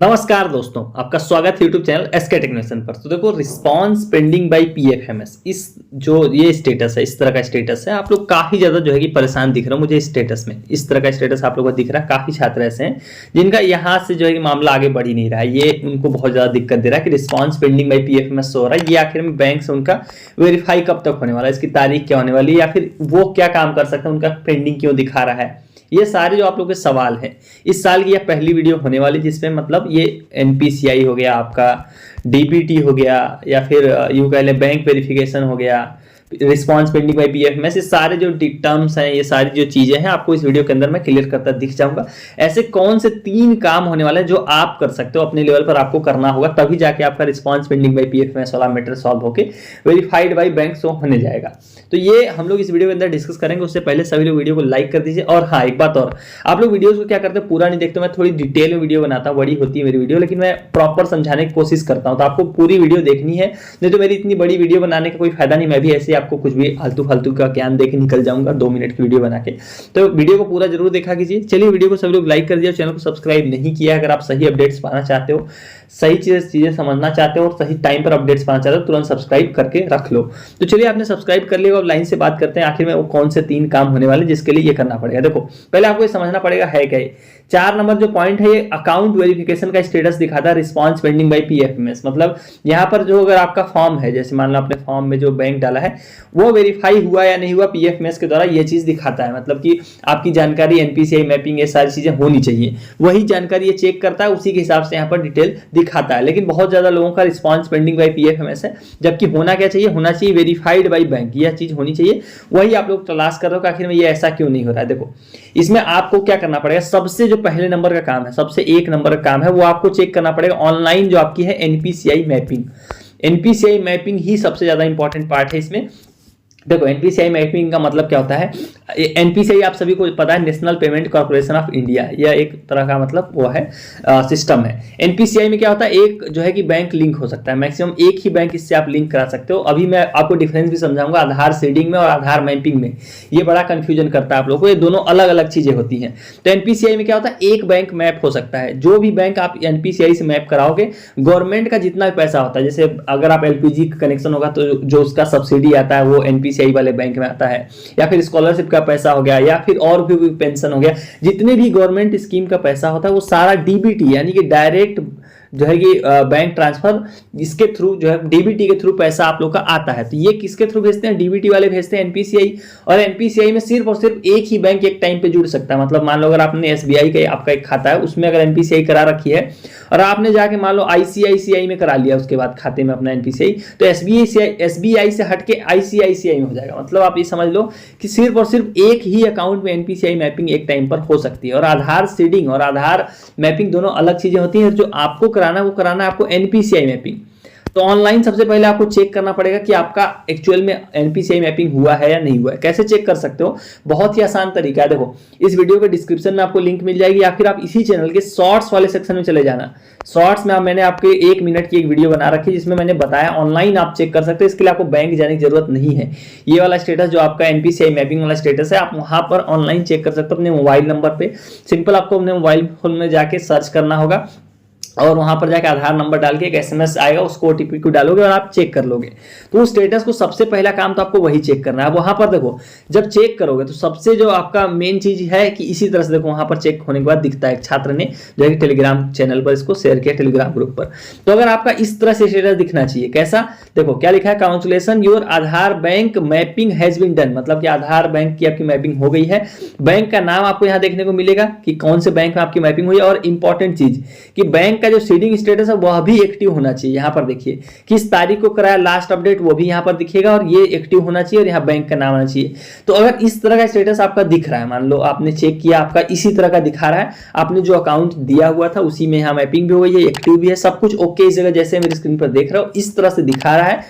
नमस्कार दोस्तों, आपका स्वागत है यूट्यूब चैनल एसके टेक्नीशियन पर। तो देखो, रिस्पांस पेंडिंग बाय पीएफएमएस, इस जो ये स्टेटस है, इस तरह का स्टेटस है। आप लोग काफी ज्यादा जो है कि परेशान दिख रहे हो मुझे इस स्टेटस में। इस तरह का स्टेटस आप लोगों को दिख रहा है। काफी छात्र ऐसे हैं जिनका यहाँ से जो है कि मामला आगे बढ़ ही नहीं रहा है। ये उनको बहुत ज्यादा दिक्कत दे रहा है कि रिस्पांस पेंडिंग बाय पीएफएमएस हो रहा है। ये आखिर में बैंक से उनका वेरीफाई कब तक होने वाला है, इसकी तारीख क्या होने वाली है, या फिर वो क्या काम कर सकते हैं, उनका पेंडिंग क्यों दिखा रहा है। ये सारे जो आप लोग के सवाल हैं, इस साल की यह पहली वीडियो होने वाली, जिसमें मतलब ये एनपीसीआई हो गया, आपका डीबीटी हो गया, या फिर यूं कह लें बैंक वेरिफिकेशन हो गया, रिस्पांस पेंडिंग बाय पीएफएमएस, ये सारे जो टर्म्स हैं, ये सारी जो चीजें हैं, आपको इस वीडियो के अंदर मैं क्लियर करता दिख जाऊंगा। ऐसे कौन से 3 काम होने वाले हैं जो आप कर सकते हो, अपने लेवल पर आपको करना होगा, तभी जाके आपका रिस्पांस पेंडिंग बाय पीएफएमएस वाला मैटर सॉल्व होके वेरीफाइड बाय बैंक सो होने जाएगा। तो ये हम लोग इस वीडियो के अंदर डिस्कस करेंगे। उससे पहले सभी लोग वीडियो को लाइक कर दीजिए। और हाँ, एक बात और, आप लोग वीडियोस को क्या करते हैं, पूरा नहीं देखते। मैं थोड़ी डिटेल में वीडियो बनाता हूँ, बड़ी होती है मेरी वीडियो, लेकिन मैं प्रॉपर समझाने की कोशिश करता हूँ। तो आपको पूरी वीडियो देखनी है, नहीं तो मेरी इतनी बड़ी वीडियो बनाने का कोई फायदा नहीं। मैं भी ऐसे आपको कुछ भी फालतू का ज्ञान देके निकल जाऊंगा 2 मिनट की वीडियो बना के। तो वीडियो को पूरा जरूर देखा कीजिए। चलिए, वीडियो को सभी लोग लाइक कर दिया, चैनल को सब्सक्राइब नहीं किया। अगर आप सही अपडेट्स पाना चाहते हो, सही चीजें समझना चाहते हो और सही टाइम पर अपडेट्स पाना चाहते हो, तुरंत सब्सक्राइब करके रख लो। तो चलिए, आपने सब्सक्राइब कर लिया, अब लाइन से बात करते हैं आखिर में वो कौन से 3 काम होने वाले जिसके लिए ये करना पड़ेगा। देखो, पहले आपको ये समझना पड़ेगा है क्या। 4 नंबर जो पॉइंट है, ये अकाउंट वेरिफिकेशन का स्टेटस दिखाता है रिस्पांस पेंडिंग बाय पीएफएमएस। मतलब यहाँ पर जो अगर आपका फॉर्म है, जैसे मान लो आपने फॉर्म में जो बैंक डाला है वो वेरीफाई हुआ या नहीं हुआ पीएफएमएस के द्वारा, ये चीज दिखाता है। मतलब कि आपकी जानकारी, एनपीसीआई मैपिंग, ये सारी चीजें होनी चाहिए। वही जानकारी ये चेक करता है, उसी के हिसाब से यहाँ पर डिटेल दिखाता है। लेकिन बहुत ज्यादा लोगों का रिस्पांस पेंडिंग बाय पीएफएमएस है, जबकि होना क्या चाहिए, होना चाहिए वेरीफाइड बाय बैंक। यह चीज होनी चाहिए। वही आप लोग तलाश कर रहे हो कि आखिर में ये ऐसा क्यों नहीं हो रहा है। देखो, इसमें आपको क्या करना पड़ेगा, सबसे जो पहले नंबर का काम है, सबसे 1 नंबर का काम है, वो आपको चेक करना पड़ेगा ऑनलाइन जो आपकी है एनपीसीआई मैपिंग। एनपीसीआई मैपिंग ही सबसे ज्यादा इंपॉर्टेंट पार्ट है इसमें। देखो, एनपीसीआई मैपिंग का मतलब क्या होता है। एनपीसीआई आप सभी को पता है, national payment corporation of India. यह एक तरह का मतलब वो है सिस्टम है। एनपीसीआई में क्या होता है, एक जो है कि बैंक लिंक हो सकता है, मैक्सिमम एक ही बैंक इससे आप लिंक करा सकते हो। अभी मैं आपको डिफरेंस भी समझाऊंगा आधार सीडिंग में और आधार मैपिंग में। ये बड़ा कंफ्यूजन करता है आप लोगों को, ये दोनों अलग अलग चीजें होती हैं। तो एनपीसीआई में क्या होता है, एक बैंक मैप हो सकता है। जो भी बैंक आप एनपीसीआई से मैप कराओगे, गवर्नमेंट का जितना भी पैसा होता है, जैसे अगर आप एलपीजी का कनेक्शन होगा तो जो उसका सब्सिडी आता है वो एनपीसीआई वाले बैंक में आता है, या फिर स्कॉलरशिप का पैसा हो गया, या फिर और भी पेंशन हो गया, जितने भी गवर्नमेंट स्कीम का पैसा होता है वो सारा डीबीटी यानी कि डायरेक्ट जो है कि बैंक ट्रांसफर, इसके थ्रू जो है डीबीटी के थ्रू पैसा आप लोग का आता है। तो ये किसके थ्रू भेजते हैं, डीबीटी वाले भेजते हैं एनपीसीआई। और एनपीसीआई में सिर्फ और सिर्फ एक ही बैंक एक टाइम पे जुड़ सकता है। मतलब मान लो अगर आपने एसबीआई का आपका एक खाता है, उसमें अगर एनपीसीआई करा रखी है और आपने जाके मान लो आईसीआईसीआई में करा लिया उसके बाद खाते में अपना एनपीसीआई, तो एसबीआई से हटके आईसीआईसीआई में हो जाएगा। मतलब आप ये समझ लो कि सिर्फ और सिर्फ एक ही अकाउंट में एनपीसीआई मैपिंग एक टाइम पर हो सकती है। और आधार सीडिंग और आधार मैपिंग दोनों अलग चीजें होती हैं। जो आपको कराना वो कराना है आपको एनपीसीआई मैपिंग। तो ऑनलाइन सबसे पहले आपको चेक करना पड़ेगा कि आपका एक्चुअल में एनपीसीआई मैपिंग हुआ है या नहीं हुआ है। कैसे चेक कर सकते हो, बहुत ही आसान तरीका है। देखो, इस वीडियो के डिस्क्रिप्शन में आपको लिंक मिल जाएगी, या फिर आप इसी चैनल के शॉर्ट्स वाले सेक्शन में चले जाना। शॉर्ट्स में मैंने आपके 1 मिनट की एक वीडियो बना रखी है, जिसमें मैंने बताया ऑनलाइन आप चेक कर सकते हो। इसके लिए आपको बैंक जाने की जरूरत नहीं है। ये वाला स्टेटस जो आपका एनपीसीआई मैपिंग वाला स्टेटस है, आप वहां पर ऑनलाइन चेक कर सकते हो अपने मोबाइल नंबर पे। सिंपल आपको अपने मोबाइल फोन में जाके सर्च करना होगा और वहां पर जाके आधार नंबर डाल के एक एसएमएस आएगा, उसको ओटीपी को डालोगे और आप चेक कर लोगे। तो उस स्टेटस को सबसे पहला काम तो आपको वही चेक करना है। वहां पर देखो, जब चेक करोगे तो सबसे जो आपका मेन चीज है कि इसी तरह से देखो, वहां पर चेक होने के बाद दिखता है, एक छात्र ने जो है टेलीग्राम चैनल पर इसको शेयर किया, टेलीग्राम ग्रुप पर। तो अगर आपका इस तरह से स्टेटस दिखना चाहिए, कैसा, देखो क्या लिखा है, congratulation your Aadhaar bank mapping has been done. मतलब कि आधार बैंक की आपकी मैपिंग हो गई है। बैंक का नाम आपको यहाँ देखने को मिलेगा कि कौन से बैंक में आपकी मैपिंग हुई है। और इंपॉर्टेंट चीज कि बैंक का जो सीडिंग स्टेटस है वह भी एक्टिव होना चाहिए। यहां पर देखिए किस तारीख को कराया लास्ट अपडेट, वो भी यहां पर दिखेगा और ये एक्टिव होना चाहिए और यहां बैंक का नाम आना चाहिए। तो अगर इस तरह का स्टेटस आपका दिख रहा है, मान लो आपने चेक किया, आपका इसी तरह का दिखा रहा है, आपने जो अकाउंट दिया हुआ था उसी में यहां मैपिंग भी हो गई है, एक्टिव भी है, सब कुछ ओके इस जगह जैसे मेरी स्क्रीन पर देख रहे हो इस तरह से दिखा रहा है,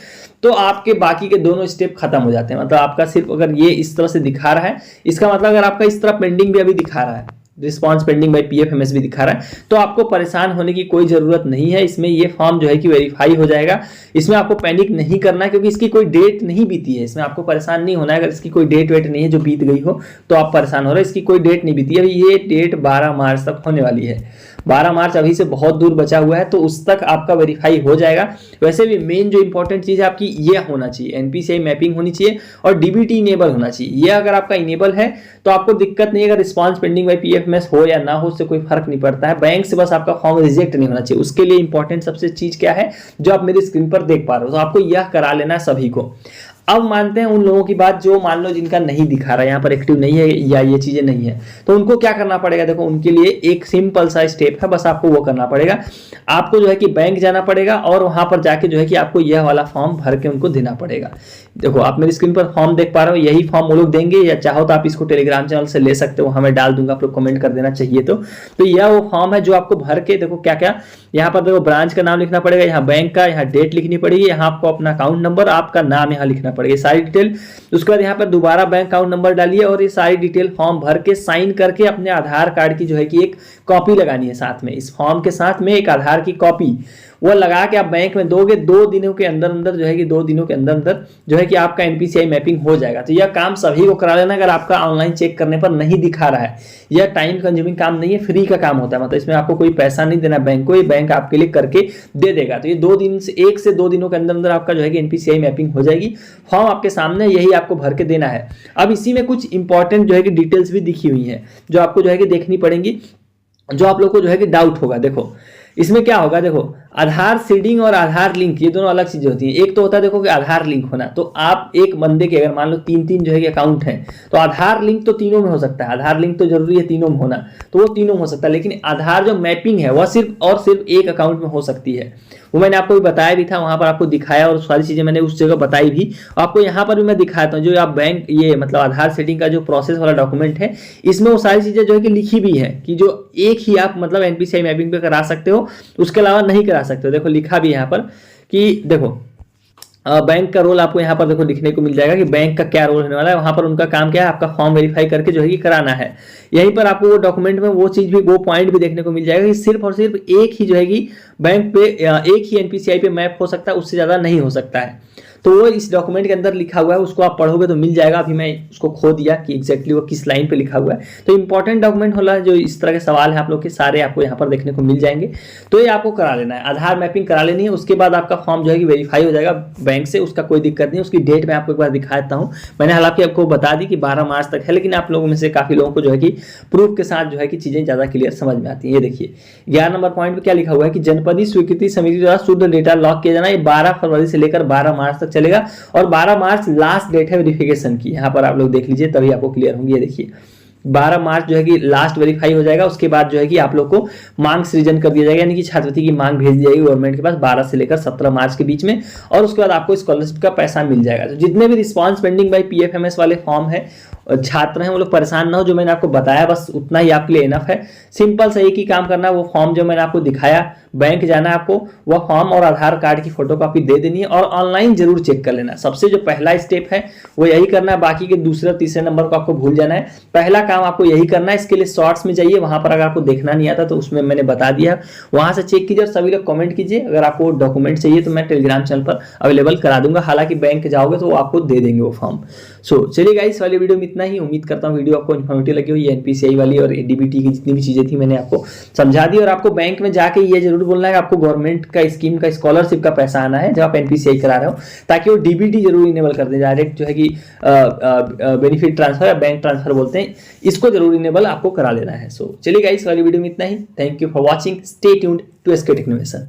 तो आपके बाकी के दोनों स्टेप खत्म हो जाते हैं। मतलब आपका सिर्फ अगर ये इस तरह से दिखा रहा है, इसका मतलब अगर आपका इस तरह पेंडिंग भी अभी दिखा रहा है, रिस्पांस पेंडिंग बाय पीएफएमएस भी दिखा रहा है, तो आपको परेशान होने की कोई जरूरत नहीं है। इसमें ये फॉर्म जो है कि वेरीफाई हो जाएगा। इसमें आपको पैनिक नहीं करना है, क्योंकि इसकी कोई डेट नहीं बीती है। इसमें आपको परेशान नहीं होना है। अगर इसकी कोई डेट वेट नहीं है जो बीत गई हो तो आप परेशान हो रहे हैं। इसकी कोई डेट नहीं बीती है, ये डेट 12 मार्च तक होने वाली है। 12 मार्च अभी से बहुत दूर बचा हुआ है, तो उस तक आपका वेरीफाई हो जाएगा। वैसे भी मेन जो इंपॉर्टेंट चीज़ है आपकी ये होना चाहिए, एनपीसीआई मैपिंग होनी चाहिए और डीबीटी इनेबल होना चाहिए। ये अगर आपका इनेबल है तो आपको दिक्कत नहीं है, अगर रिस्पॉन्स पेंडिंग बाई पीएफएमएस हो या ना हो उससे कोई फर्क नहीं पड़ता है। बैंक से बस आपका फॉर्म रिजेक्ट नहीं होना चाहिए। उसके लिए इंपॉर्टेंट सबसे चीज क्या है जो आप मेरी स्क्रीन पर देख पा रहे हो, तो आपको यह करा लेना है सभी को। अब मानते हैं उन लोगों की बात जो मान लो जिनका नहीं दिखा रहा है, यहाँ पर एक्टिव नहीं है या ये चीजें नहीं है, तो उनको क्या करना पड़ेगा। देखो उनके लिए एक सिंपल सा स्टेप है, बस आपको वो करना पड़ेगा। आपको जो है कि बैंक जाना पड़ेगा और वहां पर जाके जो है कि आपको यह वाला फॉर्म भर के उनको देना पड़ेगा। देखो आप मेरी स्क्रीन पर फॉर्म देख पा रहे हो, यही फॉर्म वो लोग देंगे, या चाहो तो आप इसको टेलीग्राम चैनल से ले सकते हो, हमें डाल दूंगा, आप लोग कमेंट कर देना चाहिए तो यह वो फॉर्म है जो आपको भर के, देखो क्या क्या यहाँ पर देखो ब्रांच का नाम लिखना पड़ेगा, यहाँ बैंक का, यहाँ डेट लिखनी पड़ेगी, यहाँ आपको अपना अकाउंट नंबर, आपका नाम यहाँ लिखना पड़ेगा, सारी डिटेल। उसके बाद यहाँ पर दोबारा बैंक अकाउंट नंबर डालिए और ये सारी डिटेल फॉर्म भर के साइन करके अपने आधार कार्ड की जो है कि एक कॉपी लगानी है साथ में। इस फॉर्म के साथ में एक आधार की कॉपी वो लगा के आप बैंक में दोगे, 2 दिनों के अंदर अंदर जो है कि 2 दिनों के अंदर अंदर जो है कि आपका एनपीसीआई मैपिंग हो जाएगा। तो यह काम सभी को करा लेना। अगर आपका ऑनलाइन चेक करने पर नहीं दिखा रहा है, यह टाइम कंज्यूमिंग काम नहीं है, फ्री का काम होता है, मतलब इसमें आपको कोई पैसा नहीं देना बैंक को, ये बैंक आपके लिए करके दे देगा। तो ये 2 दिन से 1 से 2 दिनों के अंदर अंदर आपका जो है कि एनपीसीआई मैपिंग हो जाएगी। फॉर्म आपके सामने, यही आपको भर के देना है। अब इसी में कुछ इंपॉर्टेंट जो है कि डिटेल्स भी दिखी हुई है जो आपको जो है कि देखनी पड़ेंगी, जो आप लोग को जो है कि डाउट होगा। देखो इसमें क्या होगा, देखो आधार सीडिंग और आधार लिंक ये दोनों अलग चीजें होती हैं। एक तो होता है देखो कि आधार लिंक होना, तो आप एक बंदे के अगर मान लो 3 जो है कि अकाउंट है, तो आधार लिंक तो तीनों में हो सकता है, आधार लिंक तो जरूरी है तीनों में होना, तो वो तीनों में हो सकता है। लेकिन आधार जो मैपिंग है वह सिर्फ और सिर्फ एक अकाउंट में हो सकती है। वो मैंने आपको भी बताया भी था, वहां पर आपको दिखाया और सारी चीजें मैंने उस जगह बताई भी। आपको यहाँ पर भी मैं दिखाता हूँ, जो आप बैंक ये मतलब आधार सेटिंग का जो प्रोसेस वाला डॉक्यूमेंट है, इसमें वो सारी चीजें जो है कि लिखी भी है कि जो एक ही आप मतलब एनपीसीआई मैपिंग पे करा सकते हो, उसके अलावा नहीं करा सकते हो। देखो लिखा भी यहाँ पर कि देखो बैंक का रोल आपको यहाँ पर देखो लिखने को मिल जाएगा कि बैंक का क्या रोल होने वाला है। वहां पर उनका काम क्या है, आपका फॉर्म वेरीफाई करके जो है कि कराना है। यहीं पर आपको वो डॉक्यूमेंट में वो चीज भी, वो पॉइंट भी देखने को मिल जाएगा कि सिर्फ और सिर्फ एक ही जो है कि बैंक पे एक ही एनपीसीआई पे मैप हो सकता है, उससे ज्यादा नहीं हो सकता है। तो वो इस डॉक्यूमेंट के अंदर लिखा हुआ है, उसको आप पढ़ोगे तो मिल जाएगा। अभी मैं उसको खो दिया कि एग्जैक्टली वो किस लाइन पे लिखा हुआ है। तो इंपॉर्टेंट डॉक्यूमेंट होला जो इस तरह के सवाल है आप लोग के सारे आपको यहाँ पर देखने को मिल जाएंगे। तो ये आपको करा लेना है, आधार मैपिंग करा लेनी है। उसके बाद आपका फॉर्म जो है कि वेरीफाई हो जाएगा बैंक से, उसका कोई दिक्कत नहीं। उसकी डेट मैं आपको एक बार दिखा देता हूँ। मैंने हालांकि आपको बता दी कि 12 मार्च तक है, लेकिन आप लोगों में से काफी लोगों को जो है कि प्रूफ के साथ जो है कि चीजें ज्यादा क्लियर समझ में आती है। ये देखिए 11 नंबर पॉइंट पे क्या लिखा हुआ है कि जनपदीय स्वीकृति समिति द्वारा शुद्ध डेटा लॉक किया जाना। ये 12 फरवरी से लेकर 12 मार्च तक चलेगा और 12 मार्च लास्ट डेट है वेरिफिकेशन की। यहाँ पर आप लोग देख लीजिए तभी आपको क्लियर होंगी। ये देखिए 12 मार्च जो है कि लास्ट वेरीफाई हो जाएगा। उसके बाद जो है कि आप लोग को मांग सृजन कर दिया जाएगा, यानी कि छात्रवृत्ति की मांग भेज दी जाएगी गवर्नमेंट के पास 12 से लेकर 17 मार्च के बीच में, और उसके बाद आपको स्कॉलरशिप का पैसा मिल जाएगा। तो जितने भी रिस्पॉन्स पेंडिंग बाई पीएफएमएस वाले फॉर्म है, छात्र हैं, वो लोग परेशान ना हो। जो मैंने आपको बताया बस उतना ही आपके लिए इनफ है। सिंपल से एक ही काम करना है, वो फॉर्म जो मैंने आपको दिखाया, बैंक जाना है आपको, वह फॉर्म और आधार कार्ड की फोटोकॉपी दे देनी है और ऑनलाइन जरूर चेक कर लेना। सबसे जो पहला स्टेप है वो यही करना है, बाकी के दूसरे तीसरे नंबर को आपको भूल जाना है। पहला काम आपको यही करना है। इसके लिए शॉर्ट्स में जाइए, वहां पर अगर आपको देखना नहीं आता तो उसमें मैंने बता दिया, वहां से चेक कीजिए और सभी लोग कमेंट कीजिए। अगर आपको डॉक्यूमेंट चाहिए तो मैं टेलीग्राम चैनल पर अवेलेबल करा दूंगा, हालांकि बैंक जाओगे तो वो आपको दे देंगे वो फॉर्म। सो चलिए गाइस, वाली वीडियो में इतना ही। उम्मीद करता हूँ वीडियो आपको इन्फॉर्मेटिव लगी हो। ये एनपीसीआई वाली और डीबीटी की जितनी भी चीजें थी मैंने आपको समझा दी। और आपको बैंक में जाके ये जरूर बोलना है कि आपको गवर्नमेंट का स्कीम का स्कॉलरशिप का पैसा आना है जब आप एनपीसीआई करा रहे हो, ताकि वो डीबीटी जरूर इनेबल कर दे। डायरेक्ट जो है कि बेनिफिट ट्रांसफर या बैंक ट्रांसफर बोलते हैं, इसको जरूर इनेबल आपको करा लेना है। सो चलिए गाइस, वाली वीडियो में इतना ही। Thank you for watching, stay tuned to SK टेक्नोवेशन।